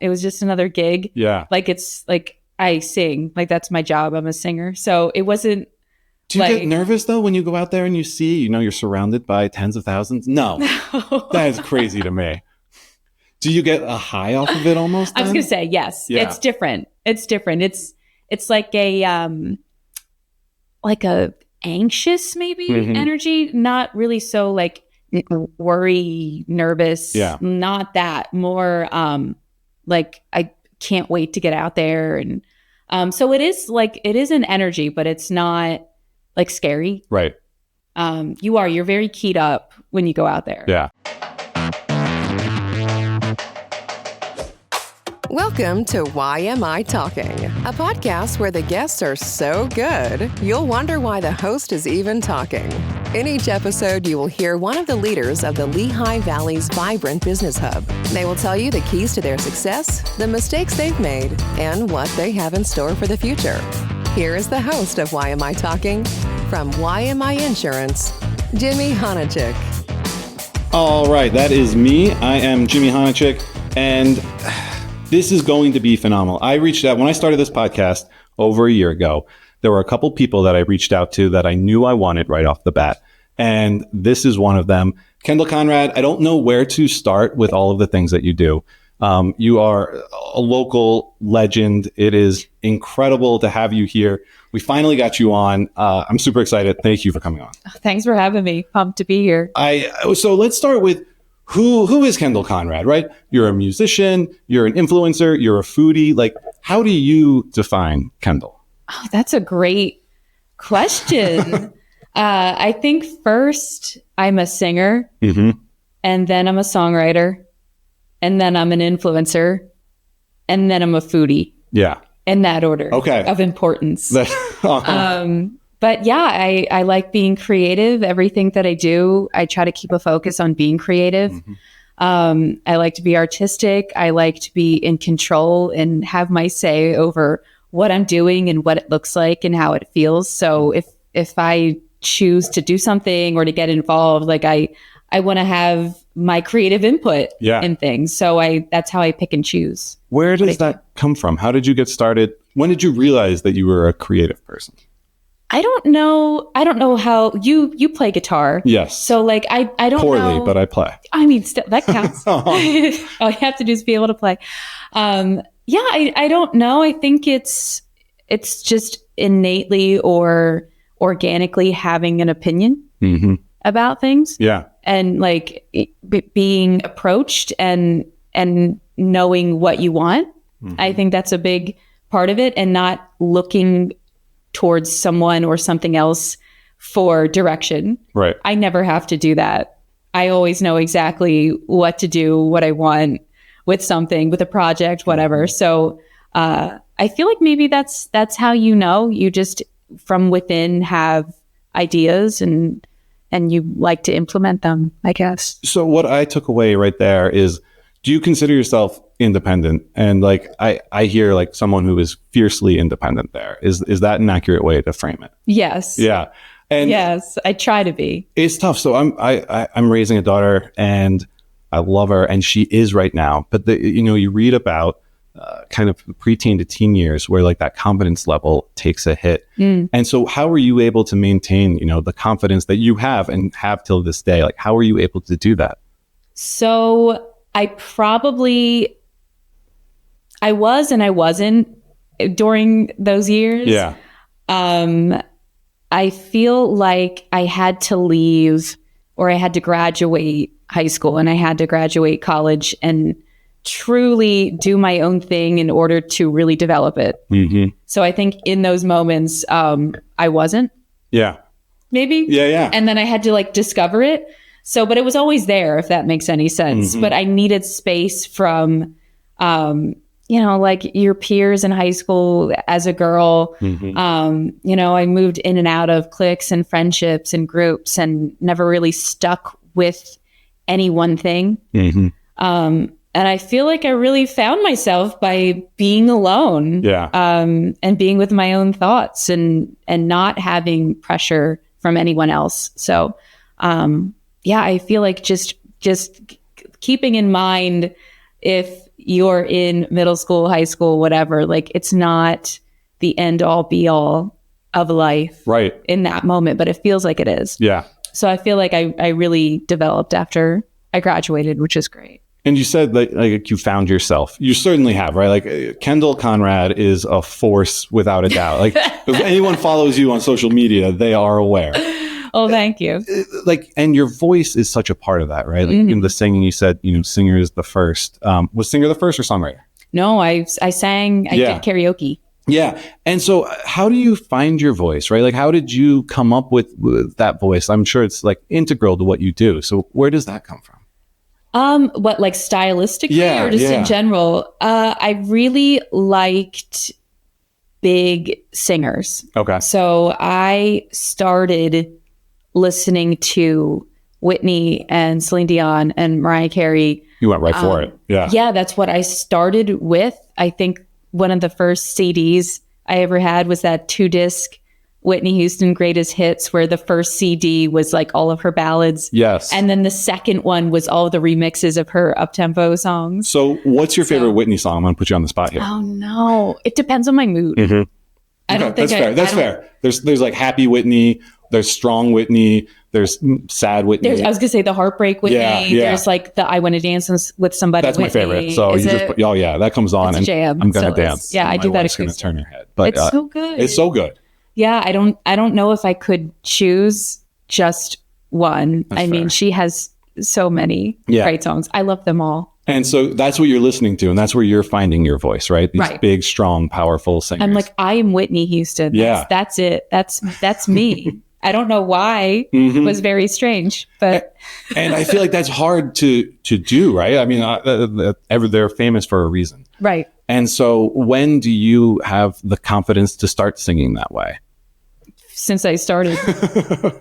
It was just another gig. Yeah. Like it's like I sing, like that's my job. I'm a singer. So it wasn't. Do you get nervous though when you go out there and you see, you're surrounded by tens of thousands? No, that is crazy to me. Do you get a high off of it almost? I was going to say, yes, it's different. It's different. It's like a anxious maybe energy, not really so like worry, nervous. Yeah. Not that, more like I can't wait to get out there. And so it is an energy, but it's not like scary. Right. You're very keyed up when you go out there. Yeah. Welcome to YMI Talking, a podcast where the guests are so good, you'll wonder why the host is even talking. In each episode, you will hear one of the leaders of the Lehigh Valley's vibrant business hub. They will tell you the keys to their success, the mistakes they've made, and what they have in store for the future. Here is the host of YMI Talking, from YMI Insurance, Jimmy Honachik. All right, that is me. I am Jimmy Honachik, and this is going to be phenomenal. I reached out when I started this podcast over a year ago. There were a couple people that I reached out to that I knew I wanted right off the bat. And this is one of them. Kendal Conrad, I don't know where to start with all of the things that you do. You are a local legend. It is incredible to have you here. We finally got you on. I'm super excited. Thank you for coming on. Thanks for having me. Pumped to be here. So let's start with who is Kendal Conrad, right? You're a musician, you're an influencer, you're a foodie. Like, how do you define Kendal? Oh, that's a great question. I think first I'm a singer, and then I'm a songwriter, and then I'm an influencer, and then I'm a foodie. Yeah. In that order of importance. But yeah, I like being creative. Everything that I do, I try to keep a focus on being creative. I like to be artistic. I like to be in control and have my say over what I'm doing and what it looks like and how it feels. So if I choose to do something or to get involved, like I want to have my creative input in things. So that's how I pick and choose. Where does that come from? How did you get started? When did you realize that you were a creative person? I don't know how you play guitar. Yes. So like I don't poorly, know. But I play. I mean, that counts. All you have to do is be able to play. I don't know. I think it's just innately or organically having an opinion about things. Yeah. And like being approached and knowing what you want. I think that's a big part of it, and not looking towards someone or something else for direction. Right. I never have to do that. I always know exactly what to do, what I want with something, with a project, whatever. So I feel like maybe that's how you just from within have ideas and you like to implement them, I guess. So what I took away right there is, do you consider yourself independent? And like I hear like someone who is fiercely independent there. Is that an accurate way to frame it? Yes. Yeah. And yes, I try to be. It's tough. So I'm raising a daughter and I love her, and she is right now. But you read about kind of preteen to teen years where like that confidence level takes a hit. And so how are you able to maintain, the confidence that you have and have till this day? Like, how are you able to do that? So I was and I wasn't during those years. Yeah. I feel like I had to leave, or I had to graduate high school and I had to graduate college and truly do my own thing in order to really develop it. So I think in those moments, I wasn't. Yeah. Maybe. Yeah. And then I had to like discover it. So, but it was always there, if that makes any sense. But I needed space from, like your peers in high school as a girl. I moved in and out of cliques and friendships and groups and never really stuck with any one thing. And I feel like I really found myself by being alone. Yeah. And being with my own thoughts and not having pressure from anyone else. So, I feel like just keeping in mind if you're in middle school, high school, whatever. Like, it's not the end all be all of life in that moment, but it feels like it is. Yeah. So I feel like I really developed after I graduated, which is great. And you said like you found yourself. You certainly have, right? Like Kendal Conrad is a force without a doubt. Like if anyone follows you on social media, they are aware. Oh, thank you. Like, and your voice is such a part of that, right? Like in the singing, you said, Singer is the first. Was Singer the first or songwriter? No, I sang. I did karaoke. Yeah. And so how do you find your voice, right? Like, how did you come up with that voice? I'm sure it's like integral to what you do. So where does that come from? What, like stylistically or just in general? I really liked big singers. Okay. So I started listening to Whitney and Celine Dion and Mariah Carey. You went right for it. Yeah. Yeah, that's what I started with. I think one of the first CDs I ever had was that 2-disc Whitney Houston Greatest Hits, where the first CD was like all of her ballads. Yes. And then the second one was all the remixes of her up-tempo songs. So what's your favorite Whitney song? I'm going to put you on the spot here. Oh, no. It depends on my mood. Mm-hmm. I don't think That's fair. There's like happy Whitney. There's strong Whitney. There's sad Whitney. I was going to say the heartbreak Whitney. Yeah. There's like the I Want to Dance with Somebody That's Whitney. my favorite. So that comes on and jam. I'm going to dance. Yeah, I do that. It's going to turn her head. But it's so good. It's so good. Yeah, I don't know if I could choose just one. That's fair. Mean, she has so many great songs. I love them all. And so that's what you're listening to, and that's where you're finding your voice, right? These big, strong, powerful singers. I'm like, I am Whitney Houston. That's it. That's me. I don't know why. It was very strange, but and I feel like that's hard to do, right? I mean, they're famous for a reason, right? And so, when do you have the confidence to start singing that way? Since I started,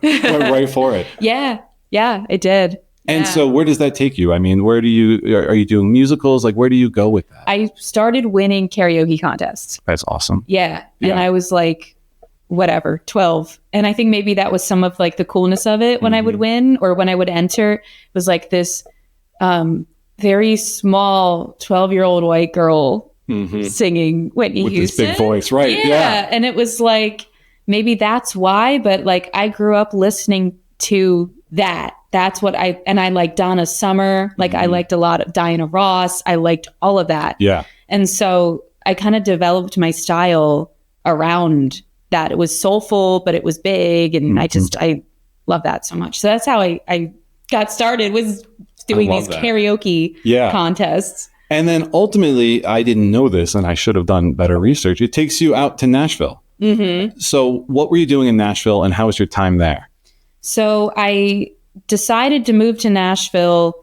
went right for it. Yeah, it did. And so where does that take you? I mean, are you doing musicals? Like, where do you go with that? I started winning karaoke contests. That's awesome. Yeah. And I was like, 12. And I think maybe that was some of like the coolness of it when I would win or when I would enter. It was like this very small 12-year-old white girl singing Whitney Houston. With this big voice, right? Yeah. And it was like, maybe that's why, but like I grew up listening to that. That's what I like Donna Summer. Like I liked a lot of Diana Ross. I liked all of that. Yeah. And so I kind of developed my style around that. It was soulful, but it was big. And I love that so much. So that's how I got started, was doing these karaoke contests. And then ultimately, I didn't know this and I should have done better research. It takes you out to Nashville. So what were you doing in Nashville and how was your time there? So I decided to move to Nashville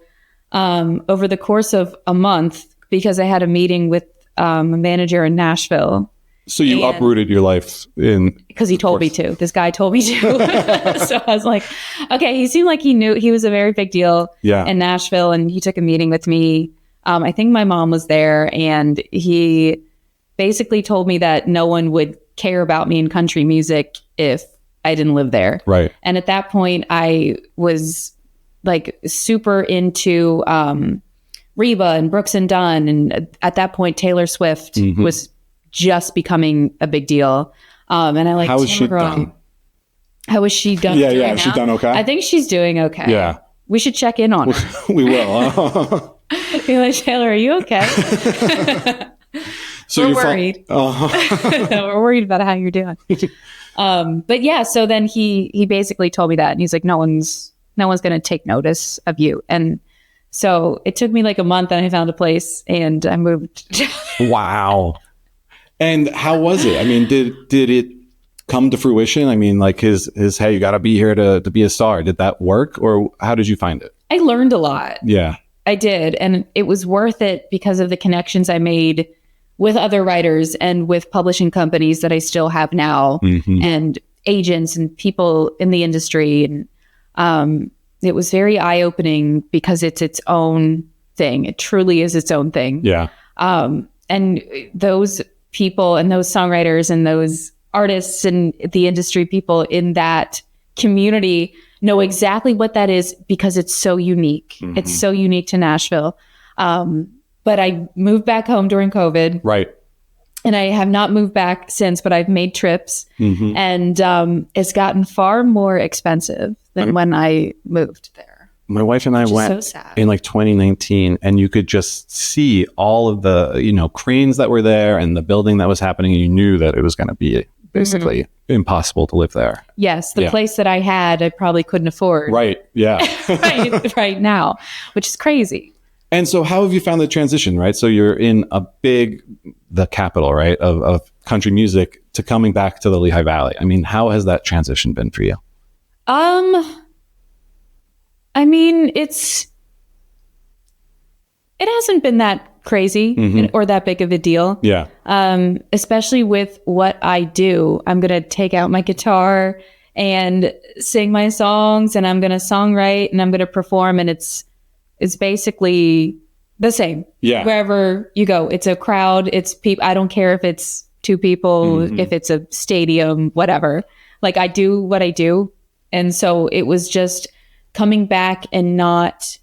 over the course of a month because I had a meeting with a manager in Nashville. So you uprooted your life because he told me to. This guy told me to. So I was like, okay, he seemed like he knew he was a very big deal in Nashville, and he took a meeting with me. I think my mom was there, and he basically told me that no one would care about me in country music if I didn't live there. Right. And at that point, I was like super into Reba and Brooks and Dunn. And at that point, Taylor Swift was just becoming a big deal. And I like, how is she done? How is she done? Yeah. She's done okay. I think she's doing okay. Yeah. We should check in on her. We will. Be like, Taylor, are you okay? So we're worried. We're worried about how you're doing. But yeah, so then he basically told me that, and he's like, no one's going to take notice of you. And so it took me like a month, and I found a place, and I moved. Wow. And how was it? I mean, did it come to fruition? I mean, like his hey, you got to be here to be a star. Did that work, or how did you find it? I learned a lot. Yeah, I did, and it was worth it because of the connections I made with other writers and with publishing companies that I still have now, and agents and people in the industry. And it was very eye-opening because it's its own thing. It truly is its own thing. Yeah. And those people and those songwriters and those artists and the industry people in that community know exactly what that is because it's so unique. It's so unique to Nashville. but I moved back home during COVID. Right. And I have not moved back since, but I've made trips, and it's gotten far more expensive than when I moved there. My wife and I went in like 2019, and you could just see all of the, cranes that were there and the building that was happening. And you knew that it was going to be basically impossible to live there. Yes. The place that I had, I probably couldn't afford. Right. Yeah. right now, which is crazy. And so how have you found the transition, right? So you're in the capital, right, of country music to coming back to the Lehigh Valley. I mean, how has that transition been for you? I mean, it hasn't been that crazy or that big of a deal. Yeah. Especially with what I do. I'm going to take out my guitar and sing my songs, and I'm going to songwrite, and I'm going to perform, and it's basically the same. Yeah. Wherever you go, it's a crowd, it's people. I don't care if it's 2 people, if it's a stadium, whatever. Like, I do what I do. And so it was just coming back and not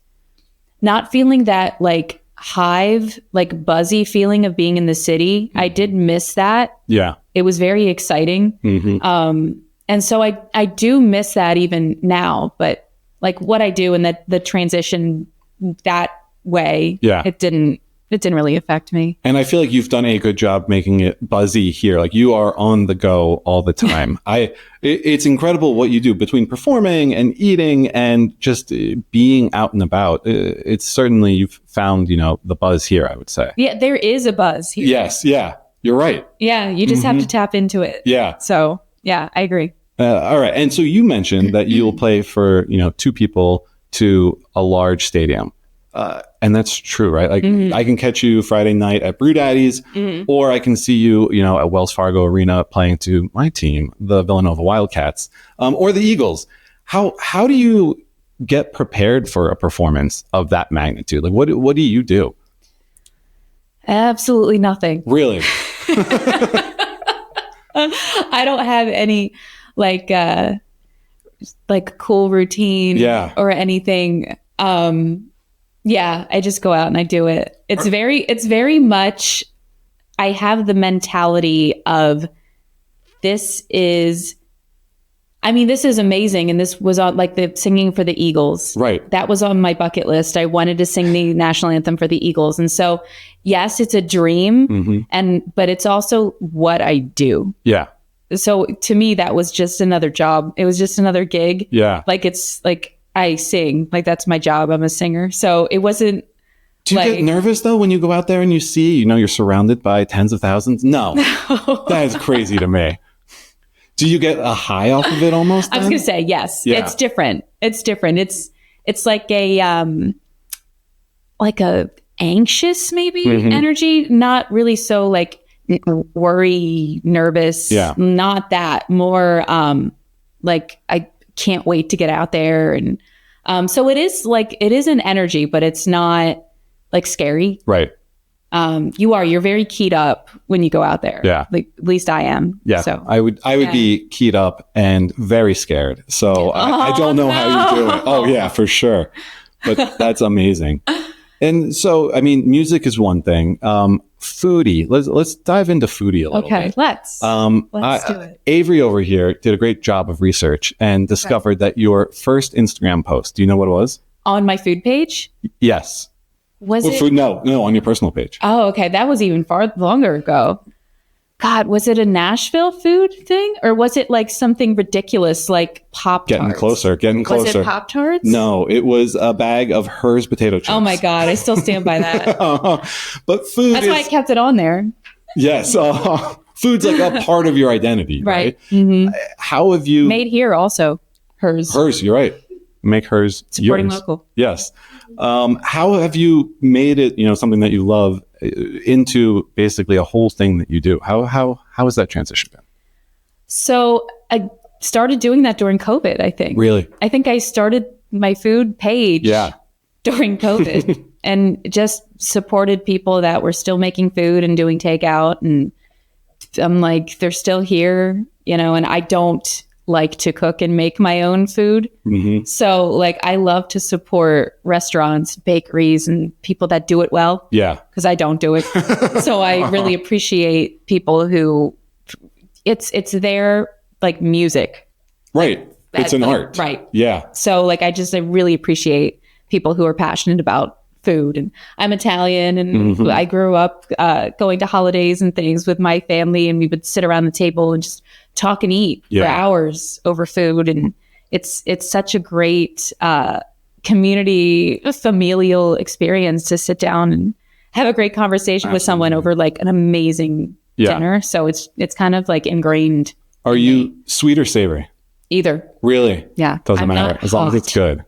feeling that like hive, like buzzy feeling of being in the city. I did miss that. Yeah. It was very exciting. And so I do miss that even now, but like what I do and the transition that way, it didn't really affect me. And I feel like you've done a good job making it buzzy here. Like, you are on the go all the time. It's incredible what you do between performing and eating and just being out and about. It's certainly, you've found, the buzz here, I would say. Yeah, there is a buzz here. Yes. Yeah, you're right. Yeah. You just have to tap into it. Yeah. So yeah, I agree. All right. And so you mentioned that you'll play for, 2 people to a large stadium. And that's true, right? Like, I can catch you Friday night at Brew Daddy's, or I can see you, at Wells Fargo Arena playing to my team, the Villanova Wildcats, or the Eagles. How do you get prepared for a performance of that magnitude? Like, what do you do? Absolutely nothing. Really? I don't have any like cool routine or anything. Yeah, I just go out and I do it. It's very much, I have the mentality of this is amazing. And this was on like the singing for the Eagles. Right. That was on my bucket list. I wanted to sing the national anthem for the Eagles. And so, yes, it's a dream, but it's also what I do. Yeah. So to me, that was just another job. It was just another gig. Yeah. Like, it's like, I sing, like that's my job. I'm a singer. So it wasn't. Do you get nervous though when you go out there and you see, you're surrounded by tens of thousands? No. That is crazy to me. Do you get a high off of it almost? I was going to say, yes. Yeah. It's different. It's different. It's like a anxious maybe energy. Not really so like worry, nervous. Yeah. Not that. More like I can't wait to get out there. And so it is an energy, but it's not like scary. Right. You're very keyed up when you go out there. Yeah. Like, at least I am. Yeah. So I would be keyed up and very scared. So I don't know how you do it. Oh yeah, for sure. But that's amazing. And so, I mean, music is one thing. Foodie. Let's dive into foodie a little bit. Okay, let's do it. Avery over here did a great job of research and discovered that your first Instagram post, do you know what it was? On my food page? Yes. Was it? Food? No, on your personal page. Oh, okay. That was even far longer ago. God, was it a Nashville food thing? Or was it like something ridiculous like Pop-Tarts? Getting closer. Was it Pop-Tarts? No, it was a bag of Hers potato chips. Oh my God, I still stand by that. But food That's why I kept it on there. Yes. Food's like a part of your identity, right? How have you... Made here also. Hers. Hers, you're right. Make Hers supporting yours. Local. Yes. How have you made it, something that you love into basically a whole thing that you do? How has that transition been? So I started doing that during COVID, I think. Really? I think I started my food page during COVID and just supported people that were still making food and doing takeout. And I'm like, they're still here, and I don't like to cook and make my own food. So like I love to support restaurants, bakeries, and people that do it well. Yeah. Because I don't do it. So I really appreciate people who it's their like music. Right. It's an art. Right. Yeah. So like I really appreciate people who are passionate about food. And I'm Italian, and I grew up going to holidays and things with my family, and we would sit around the table and just talk and eat for hours over food. And it's such a great community, familial experience to sit down and have a great conversation with someone over like an amazing dinner. So it's kind of like ingrained. Are you sweet or savory? Either. Really? Yeah. Doesn't matter as long as it's good.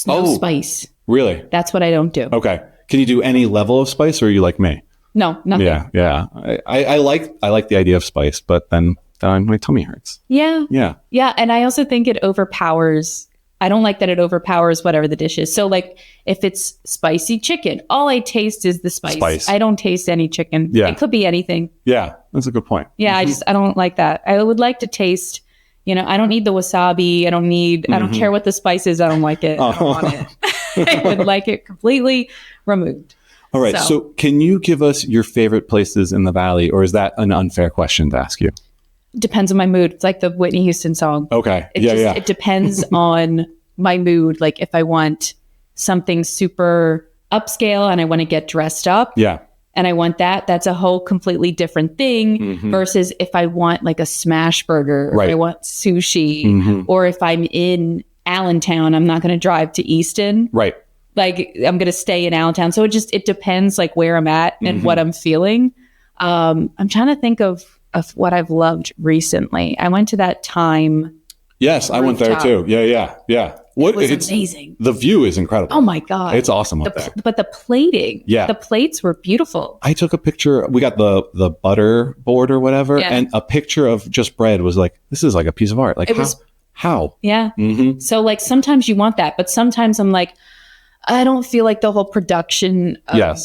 No spice. Really? That's what I don't do. Okay. Can you do any level of spice, or are you like me? No, nothing. Yeah. I like the idea of spice, but then my tummy hurts. Yeah. Yeah. Yeah. And I also think it overpowers. I don't like that it overpowers whatever the dish is. So like if it's spicy chicken, all I taste is the spice. I don't taste any chicken. Yeah. It could be anything. Yeah. That's a good point. Yeah. I don't like that. I would like to taste, I don't need the wasabi. I don't care what the spice is. I don't like it. I don't want it. I would like it completely removed. All right. So can you give us your favorite places in the Valley, or is that an unfair question to ask you? Depends on my mood. It's like the Whitney Houston song. Okay. It depends on my mood. Like if I want something super upscale and I want to get dressed up. Yeah. And I want that's a whole completely different thing versus if I want like a smash burger, or if I want sushi, or if I'm in Allentown, I'm not going to drive to Easton. Right. Like I'm going to stay in Allentown. So it depends like where I'm at and what I'm feeling. I'm trying to think of what I've loved recently. I went to that Time. Yes, I went there too. Yeah. It was amazing. The view is incredible. Oh my God. It's awesome up there. But the plating, the plates were beautiful. I took a picture. We got the butter board or whatever, and a picture of just bread was like, this is like a piece of art. Like how? Yeah. So like sometimes you want that, but sometimes I'm like, I don't feel like the whole production of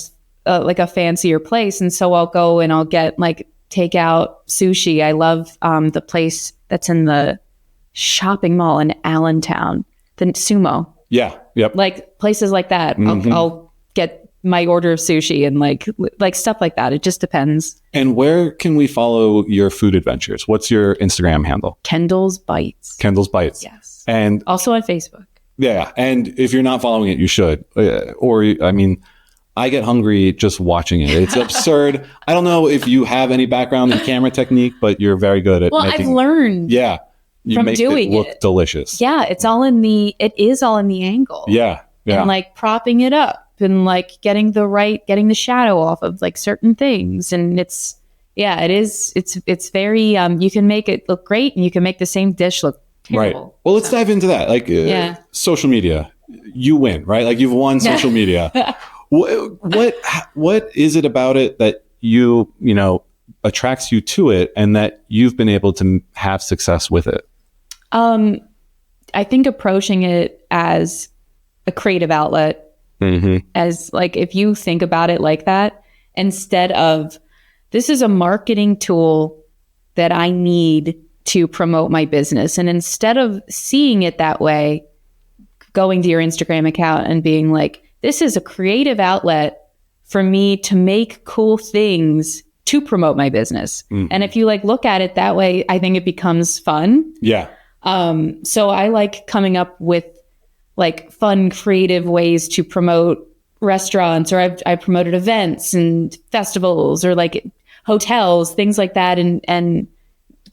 like a fancier place. And so I'll go and I'll get like takeout sushi. I love the place that's in the shopping mall in Allentown. The Sumo. Yeah. Yep. Like places like that. I'll get my order of sushi and like stuff like that. It just depends. And where can we follow your food adventures? What's your Instagram handle? Kendal's Bites. Kendal's Bites. Yes. And also on Facebook. Yeah. And if you're not following it, you should. I get hungry just watching it. It's absurd. I don't know if you have any background in camera technique, but you're very good at making... I've learned. Yeah. You make doing it look delicious. Yeah, it is all in the angle. Yeah. And like propping it up and like getting the shadow off of like certain things. And it's very, you can make it look great and you can make the same dish look terrible. Right. Well, let's dive into that. Like social media, you win, right? Like you've won social media. What is it about it that you attracts you to it and that you've been able to have success with it? I think approaching it as a creative outlet, as like, if you think about it like that, instead of this is a marketing tool that I need to promote my business. And instead of seeing it that way, going to your Instagram account and being like, this is a creative outlet for me to make cool things to promote my business. And if you like look at it that way, I think it becomes fun. Yeah. So I like coming up with like fun, creative ways to promote restaurants, or I've promoted events and festivals or like hotels, things like that. And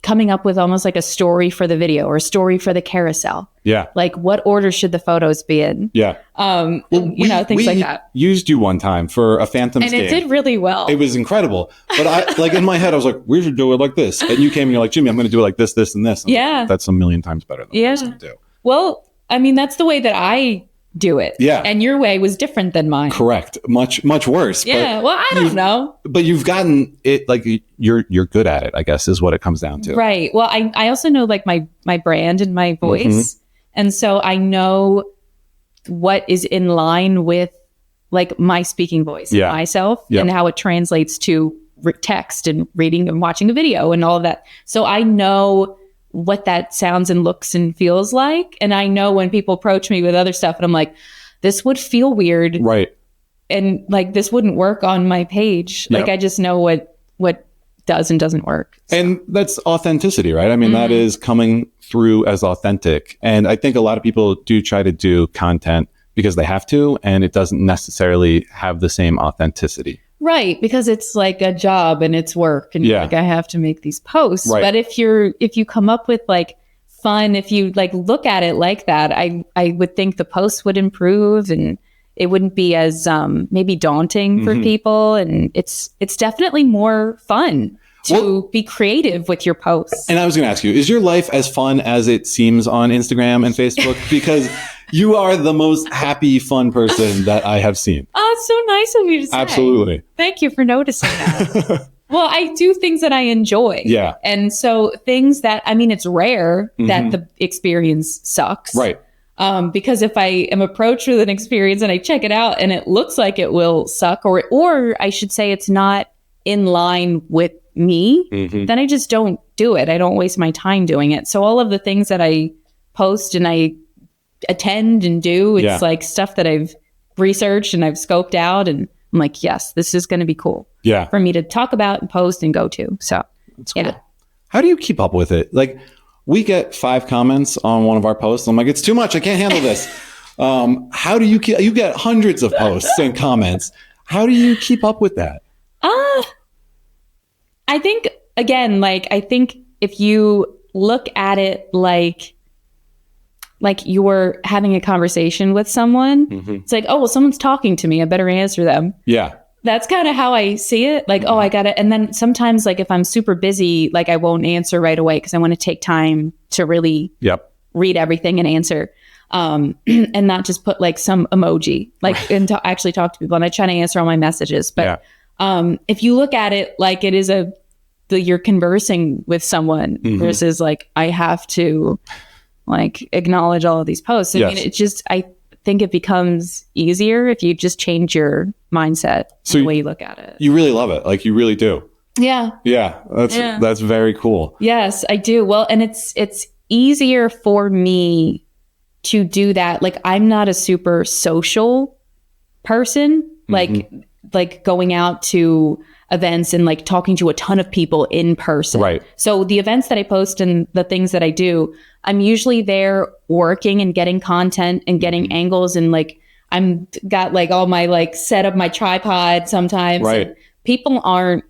coming up with almost like a story for the video or a story for the carousel. Yeah. Like what order should the photos be in? Yeah. Things like that. Used you one time for a Phantoms game. And it did really well. It was incredible. But I like in my head, I was like, we should do it like this. And you came and you're like, Jimmy, I'm going to do it like this, this, and this. And like, that's a million times better than what I was going to do. Well, I mean, that's the way that I do it. Yeah. And your way was different than mine. Correct. Much, much worse. Yeah. Well, I don't know. But you've gotten it, like you're good at it, I guess, is what it comes down to. Right. Well, I also know like my brand and my voice. And so I know what is in line with like my speaking voice, myself, and how it translates to text and reading and watching a video and all of that. So I know what that sounds and looks and feels like. And I know when people approach me with other stuff and I'm like, this would feel weird. Right. And like, this wouldn't work on my page. Yep. Like, I just know what does and doesn't work. So. And that's authenticity, right? I mean, that is coming through as authentic. And I think a lot of people do try to do content because they have to, and it doesn't necessarily have the same authenticity. Right, because it's like a job and it's work, and like, I have to make these posts. Right. But if you come up with like fun, if you like look at it like that, I would think the posts would improve and it wouldn't be as maybe daunting for people, and it's definitely more fun to be creative with your posts. And I was going to ask you, is your life as fun as it seems on Instagram and Facebook? Because you are the most happy, fun person that I have seen. Oh, it's so nice of you to say. Absolutely. Thank you for noticing that. Well, I do things that I enjoy. Yeah. And so things that, I mean, it's rare that the experience sucks. Right. Because if I am approached with an experience and I check it out and it looks like it will suck, or I should say it's not in line with me, then I just don't do it. I don't waste my time doing it. So all of the things that I post and I attend and do, it's like stuff that I've researched and I've scoped out, and I'm like, yes, this is going to be cool for me to talk about and post and go to. So that's cool. How do you keep up with it? Like, we get 5 comments on one of our posts. I'm like, it's too much. I can't handle this. How do you you get hundreds of posts and comments. How do you keep up with that? I think, again, like, I think if you look at it like you're having a conversation with someone, it's like, oh, well, someone's talking to me. I better answer them. Yeah. That's kind of how I see it. Like, oh, I got it. And then sometimes, like, if I'm super busy, like, I won't answer right away because I want to take time to really read everything and answer. And not just put like some emoji, like, and actually talk to people. And I try to answer all my messages. But if you look at it like it is you're conversing with someone versus like, I have to like acknowledge all of these posts. I mean, I think it becomes easier if you just change your mindset, the way you look at it. You really love it. Like, you really do. Yeah. Yeah. That's very cool. Yes, I do. Well, and it's easier for me to do that. Like, I'm not a super social person, like going out to events and like talking to a ton of people in person. Right. So the events that I post and the things that I do, I'm usually there working and getting content and getting angles, and like I'm got like all my like set up my tripod sometimes. Right. People aren't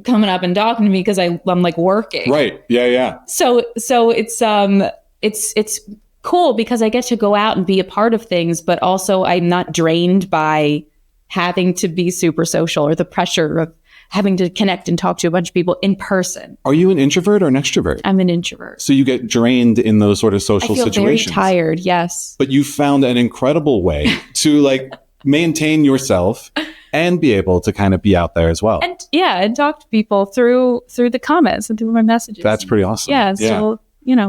coming up and talking to me because I'm like working. Right. Yeah. Yeah. So it's cool because I get to go out and be a part of things, but also I'm not drained by having to be super social or the pressure of having to connect and talk to a bunch of people in person. Are you an introvert or an extrovert? I'm an introvert. So you get drained in those sort of social situations. I feel very tired, yes. But you found an incredible way to like maintain yourself and be able to kind of be out there as well. And talk to people through the comments and through my messages. That's pretty awesome. Yeah, so,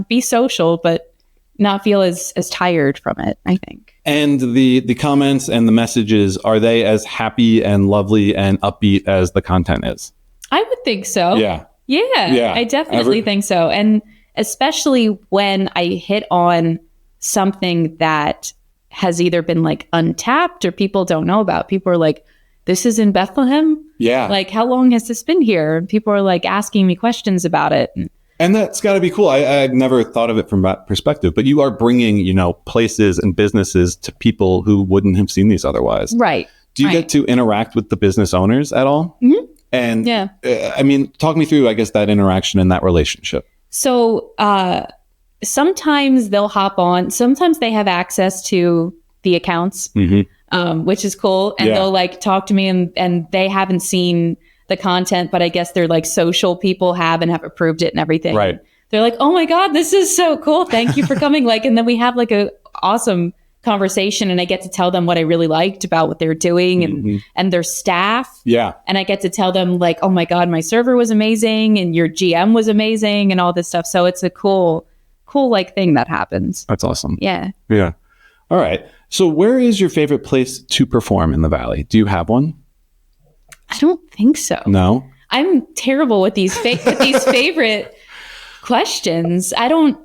be social, but not feel as tired from it, I think. And the comments and the messages, are they as happy and lovely and upbeat as the content is? I would think so. Yeah. Yeah. I definitely think so. And especially when I hit on something that has either been like untapped or people don't know about. People are like, this is in Bethlehem? Yeah. Like, how long has this been here? And people are like asking me questions about it. And that's got to be cool. I've never thought of it from that perspective, but you are bringing, places and businesses to people who wouldn't have seen these otherwise. Right. Do you get to interact with the business owners at all? Mm-hmm. And talk me through, I guess, that interaction and that relationship. So sometimes they'll hop on. Sometimes they have access to the accounts, which is cool. And they'll like talk to me and they haven't seen the content, but I guess they're like social people have approved it and everything. Right. They're like, oh my God, this is so cool. Thank you for coming. And then we have like a awesome conversation and I get to tell them what I really liked about what they're doing and their staff. Yeah. And I get to tell them like, oh my God, my server was amazing and your GM was amazing and all this stuff. So it's a cool like thing that happens. That's awesome. Yeah. Yeah. All right. So where is your favorite place to perform in the Valley? Do you have one? I don't think so. No? I'm terrible with these favorite questions. I don't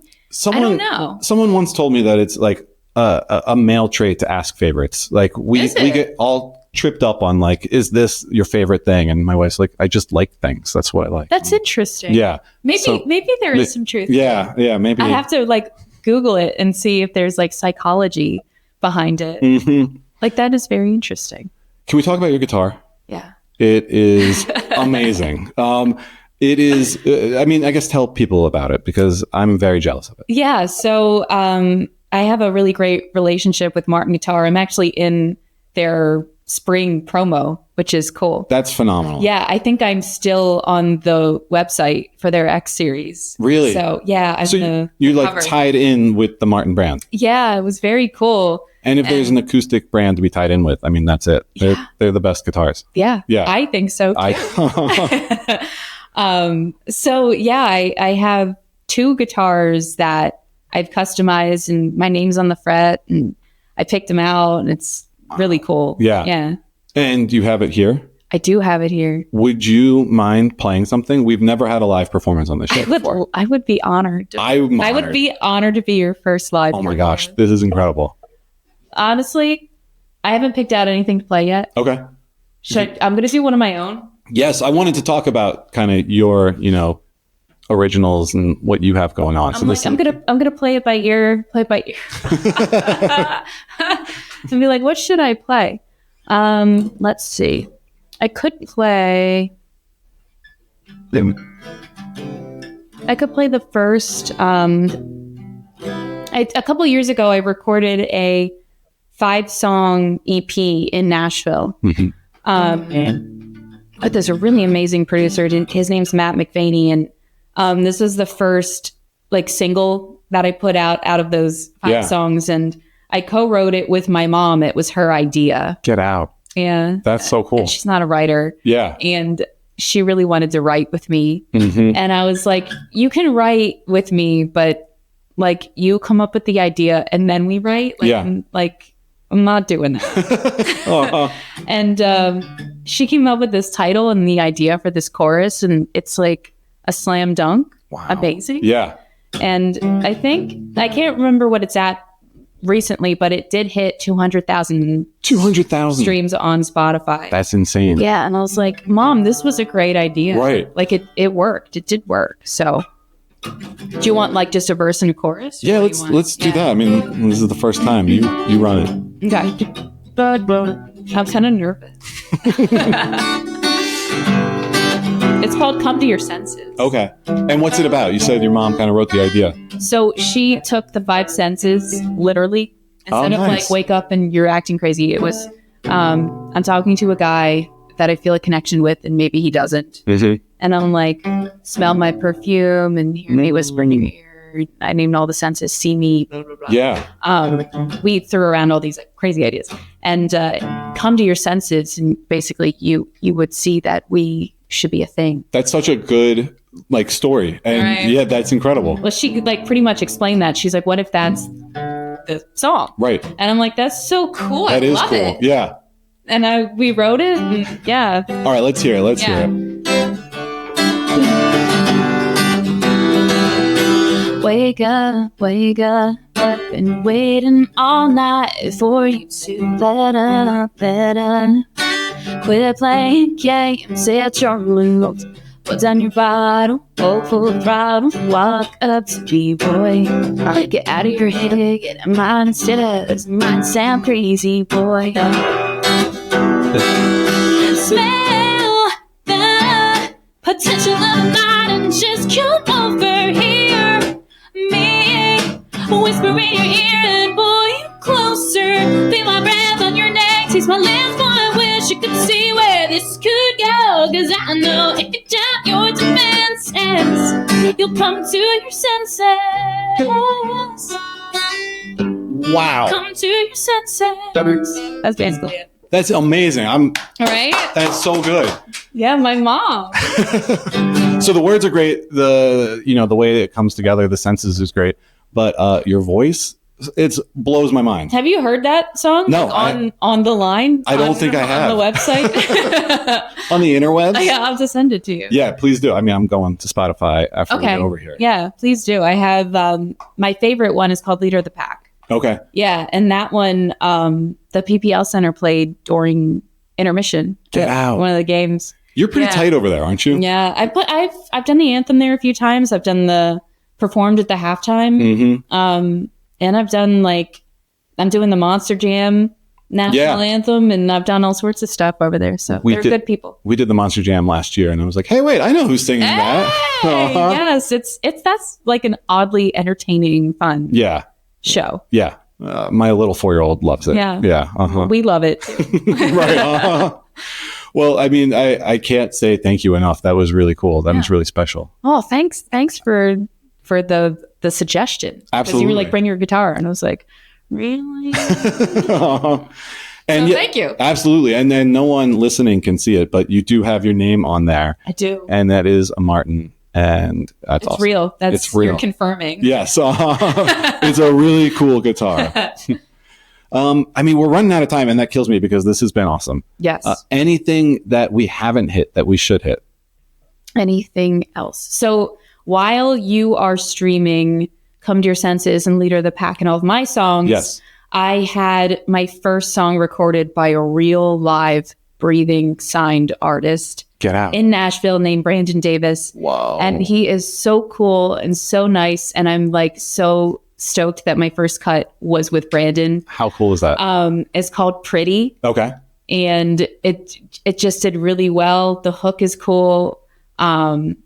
know. Someone once told me that it's like a male trait to ask favorites. Like we get all tripped up on like, is this your favorite thing? And my wife's like, I just like things. That's what I like. That's interesting. Yeah. Maybe there is some truth. Yeah. Yeah. Maybe. I have to like Google it and see if there's like psychology behind it. Like that is very interesting. Can we talk about your guitar? Yeah. It is amazing. It is, I mean, I guess tell people about it because I'm very jealous of it. Yeah. So I have a really great relationship with Martin Guitar. I'm actually in their spring promo, which is cool. That's phenomenal. Yeah. I think I'm still on the website for their X series. Really? So yeah. You're like tied in with the Martin brand. Yeah. It was very cool. And if there's an acoustic brand to be tied in with, I mean, that's it. They're the best guitars. Yeah. Yeah. I think so too. So yeah, I have 2 guitars that I've customized and my name's on the fret and I picked them out and it's really cool. Yeah. Yeah. And you have it here? I do have it here. Would you mind playing something? We've never had a live performance on this show before. I would be honored. I would be honored to be your first live performance. My gosh, this is incredible. Honestly, I haven't picked out anything to play yet. Okay. I'm going to do one of my own. Yes, I wanted to talk about kind of your, originals and what you have going on. I'm gonna play it by ear. Play it by ear. And be like, what should I play? Let's see. I could play the first. A couple years ago, I recorded a 5-song EP in Nashville. But there's a really amazing producer. His name's Matt McVaney, and this was the first like single that I put out of those 5 songs, and I co-wrote it with my mom. It was her idea. Get out. Yeah. That's so cool. And she's not a writer. Yeah. And she really wanted to write with me. And I was like, you can write with me, but like you come up with the idea and then we write. I'm not doing that. And she came up with this title and the idea for this chorus, and it's like a slam dunk. Wow. Amazing. Yeah. And I can't remember what it's at recently, but it did hit 200,000 streams on Spotify. That's insane. Yeah. And I was like, Mom, this was a great idea. Right. Like it worked. It did work. So do you want like just a verse and a chorus? Yeah, let's do that. I mean, this is the first time you run it. Okay. I'm kind of nervous. It's called Come to Your Senses. Okay. And what's it about? You said your mom kind of wrote the idea. So she took the 5 senses literally. Instead of like wake up and you're acting crazy. It was I'm talking to a guy that I feel a connection with and maybe he doesn't. And I'm like, smell my perfume and hear me whisper in your ear. I named all the senses, see me, blah, blah, blah. Yeah. We threw around all these crazy ideas. And come to your senses, and basically you would see that we should be a thing. That's such a good story. And yeah, that's incredible. Well, she pretty much explained that. She's like, what if that's the song? Right. And I'm like, that's so cool. That is cool. It. Yeah. And we wrote it, and yeah. All right, let's hear it. Let's hear it. Wake up, I've been waiting all night for you to let up. Quit playing games at your loot. Put down your bottle, go full throttle, walk up to me, boy. Get out of your head, get out of mine instead of this might sound crazy, boy. Smell the potential of night and just come over here. Me, whisper in your ear and pull you closer. Feel my breath on your neck, taste my lips, boy. I wish you could see where this could go. Cause I know if you doubt your defenses, you'll come to your senses. Wow. Come to your senses. That's basically it. That's amazing. Right? That's so good. Yeah, my mom. So the words are great. The way it comes together, the senses is great. But your voice it blows my mind. Have you heard that song? No. Like on the line? I don't think I have. On the website? On the interwebs? Yeah, I'll just send it to you. Yeah, please do. I mean, I'm going to Spotify after we get over here. Yeah, please do. I have, my favorite one is called Leader of the Pack. Okay. Yeah, and that one, the PPL Center played during intermission. Get out. One of the games. You're pretty tight over there, aren't you? Yeah, I've done the anthem there a few times. I've done performed at the halftime. Mm-hmm. And I've done I'm doing the Monster Jam national anthem, and I've done all sorts of stuff over there. So they're good people. We did the Monster Jam last year, and I was like, hey, wait, I know who's singing that. Yes, that's like an oddly entertaining, fun show. Yeah. My little 4-year-old loves it. Yeah. Yeah. Uh-huh. We love it. Right. Uh-huh. Well, I mean, I can't say thank you enough. That was really cool. That was really special. Oh, thanks for the suggestion. Absolutely. You were like, bring your guitar, and I was like, really? And thank you. Absolutely. And then no one listening can see it, but you do have your name on there. I do. And that is a Martin. And that's awesome. Real. It's real. You're confirming. Yes. It's a really cool guitar. I mean, we're running out of time, and that kills me because this has been awesome. Yes. Anything that we haven't hit that we should hit? Anything else? So while you are streaming Come to Your Senses and Leader of the Pack and all of my songs, I had my first song recorded by a real live breathing signed artist. Get out. In Nashville named Brandon Davis. Wow. And he is so cool and so nice. And I'm so stoked that my first cut was with Brandon. How cool is that? It's called Pretty. Okay. And it just did really well. The hook is cool. The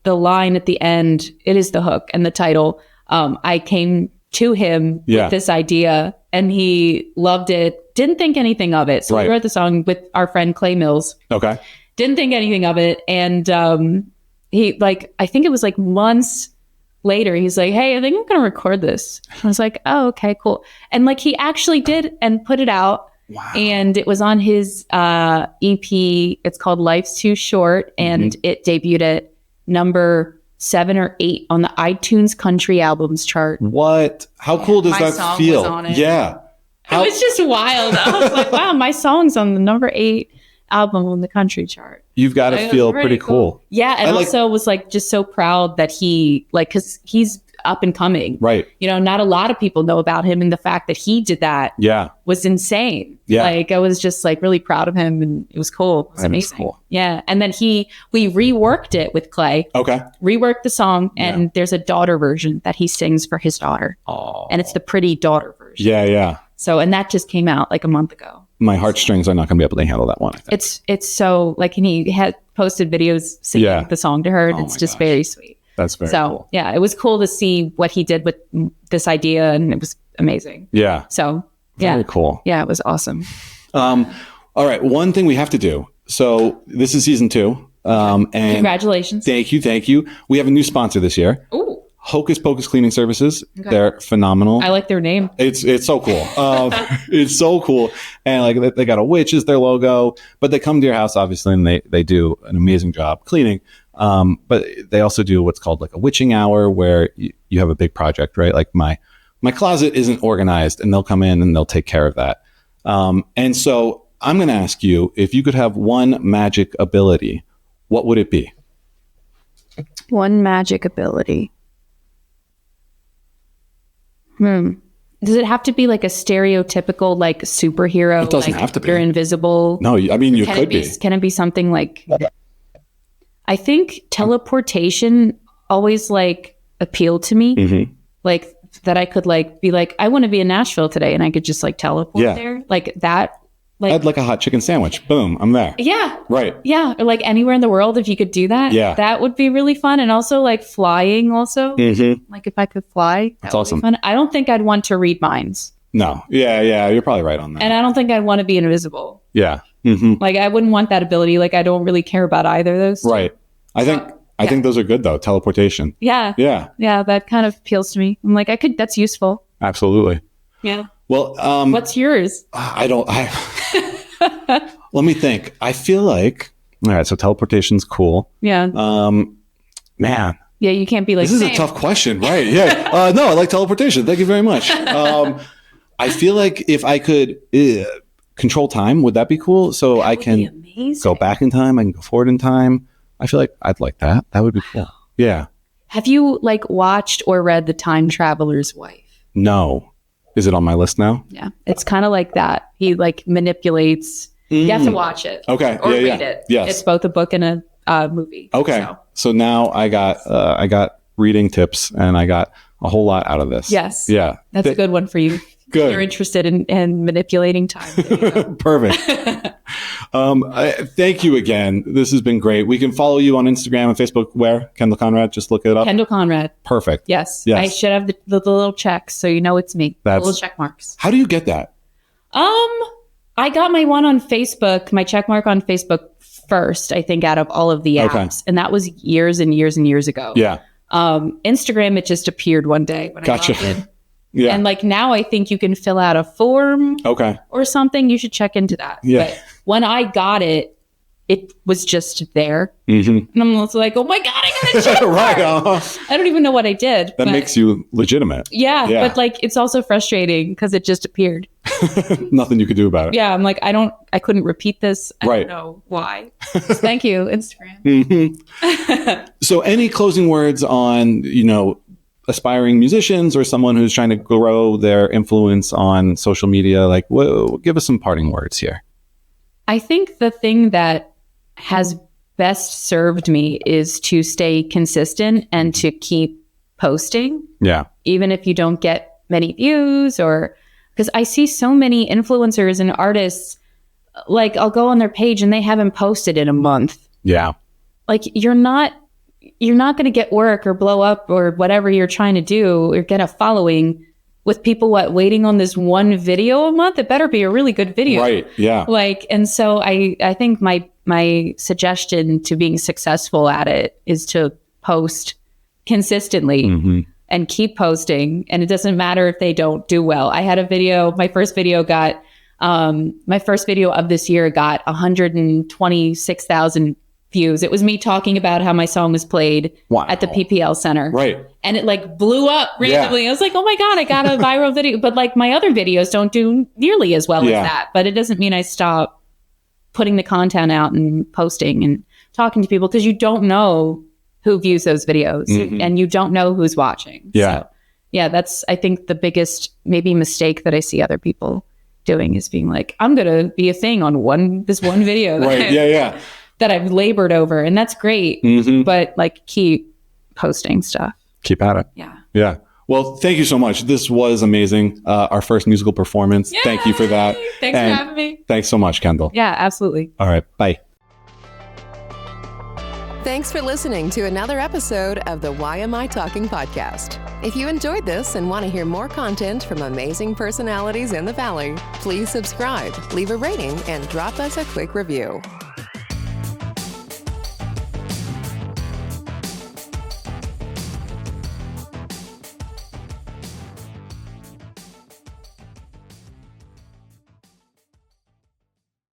line at the end, it is the hook and the title. I came to him with this idea, and he loved it. Didn't think anything of it. So we wrote the song with our friend Clay Mills. Okay. Didn't think anything of it. And he I think it was months later, he's like, hey, I think I'm going to record this. I was like, oh, okay, cool. And he actually did and put it out. Wow. And it was on his EP. It's called Life's Too Short. And it debuted at number 7 or 8 on the iTunes country albums chart. What? How cool does that feel? Yeah. It was just wild. I was like, wow, my song's on the number 8 album on the country chart. You've got to feel pretty cool. Yeah. And also was just so proud that he, because he's up and coming. Right. Not a lot of people know about him. And the fact that he did that was insane. Yeah. I was just really proud of him, and it was cool. It was amazing. Cool. Yeah. And then we reworked it with Clay. Okay. Reworked the song, and there's a daughter version that he sings for his daughter. Oh. And it's the Pretty daughter version. Yeah, yeah. So, and that just came out a month ago. My heartstrings are not going to be able to handle that one. It's so and he had posted videos singing the song to her, and it's just very sweet. That's very cool. Yeah, it was cool to see what he did with this idea, and it was amazing. Yeah. So, very cool. Yeah, it was awesome. All right, one thing we have to do. So this is season 2. And congratulations. Thank you. We have a new sponsor this year. Ooh. Hocus Pocus Cleaning Services. Okay. They're phenomenal. I like their name. It's so cool. It's so cool. And they got a witch as their logo, but they come to your house, obviously, and they do an amazing job cleaning. But they also do what's called a witching hour, where you have a big project, right? My closet isn't organized, and they'll come in and they'll take care of that. And so I'm going to ask you, if you could have one magic ability, what would it be? One magic ability. Does it have to be a stereotypical superhero? It doesn't have to be. You're invisible. No, I mean you could be. Can it be something I think teleportation always appealed to me. Mm-hmm. That I could be I want to be in Nashville today, and I could just teleport there that. I'd like a hot chicken sandwich. Boom, I'm there. Yeah. Right. Yeah. Or anywhere in the world, if you could do that. Yeah. That would be really fun. And also flying also. Mm-hmm. If I could fly. That's awesome. Fun. I don't think I'd want to read minds. No. Yeah. You're probably right on that. And I don't think I'd want to be invisible. Yeah. Mm-hmm. I wouldn't want that ability. I don't really care about either of those. Right. I think those are good though. Teleportation. Yeah. Yeah. Yeah. That kind of appeals to me. I'm that's useful. Absolutely. Yeah. Well, what's yours? Let me think. I feel all right, so teleportation's cool. Yeah. Man, Yeah, you can't be like, this is a tough question, right? Yeah. No, I like teleportation. Thank you very much. I feel like if I could control time, would that be cool? So that I can go back in time, I can go forward in time. I feel like I'd like that. That would be cool. Yeah. Have you like watched or read The Time Traveler's Wife? No. Is it on my list now? Yeah. It's kind of like that. He like manipulates. You have to watch it. Okay. Or read it. Yes. It's both a book and a movie. Okay. So now I got reading tips and I got a whole lot out of this. Yes. Yeah. That's a good one for you. Good. You're interested in manipulating time. Perfect. Thank you again. This has been great. We can follow you on Instagram and Facebook. Where? Kendal Conrad. Just look it up. Kendal Conrad. Perfect. Yes. I should have the little checks so you know it's me. The little check marks. How do you get that? I got my one on Facebook, my check mark on Facebook first, I think, out of all of the apps. Okay. And that was years and years and years ago. Yeah. Instagram, it just appeared one day when I logged in. Yeah. And like now I think you can fill out a form or something. You should check into that. Yeah. But when I got it, it was just there. And I'm also like, oh my God, I got a check mark. I don't even know what I did. That makes you legitimate. Yeah. But like, it's also frustrating because it just appeared. Nothing you could do about it. Yeah. I'm like, I couldn't repeat this. I don't know why. Thank you, Instagram. So any closing words on, aspiring musicians or someone who's trying to grow their influence on social media? Like, give us some parting words here. I think the thing that has best served me is to stay consistent and to keep posting. Yeah. Even if you don't get many views because I see so many influencers and artists, like I'll go on their page and they haven't posted in a month. Yeah. Like you're not going to get work or blow up or whatever you're trying to do or get a following with people waiting on this one video a month. It better be a really good video. Right. Yeah. And so I think my suggestion to being successful at it is to post consistently and keep posting. And it doesn't matter if they don't do well. I had a video, my first video of this year got 126,000 views. It was me talking about how my song was played at the PPL Center. Right. And it like blew up randomly. Yeah. I was like, oh my God, I got a viral video. But like my other videos don't do nearly as well as that. But it doesn't mean I stop putting the content out and posting and talking to people because you don't know who views those videos and you don't know who's watching. Yeah. So, that's, I think, the biggest maybe mistake that I see other people doing is being like, I'm going to be a thing on this one video. Right. That I've labored over. And that's great. But like keep posting stuff. Keep at it. Yeah. Yeah. Well, thank you so much. This was amazing. Our first musical performance. Yay! Thank you for that. Thanks for having me. Thanks so much, Kendal. Yeah, absolutely. All right. Bye. Thanks for listening to another episode of the YMI Talking podcast. If you enjoyed this and want to hear more content from amazing personalities in the Valley, please subscribe, leave a rating, and drop us a quick review.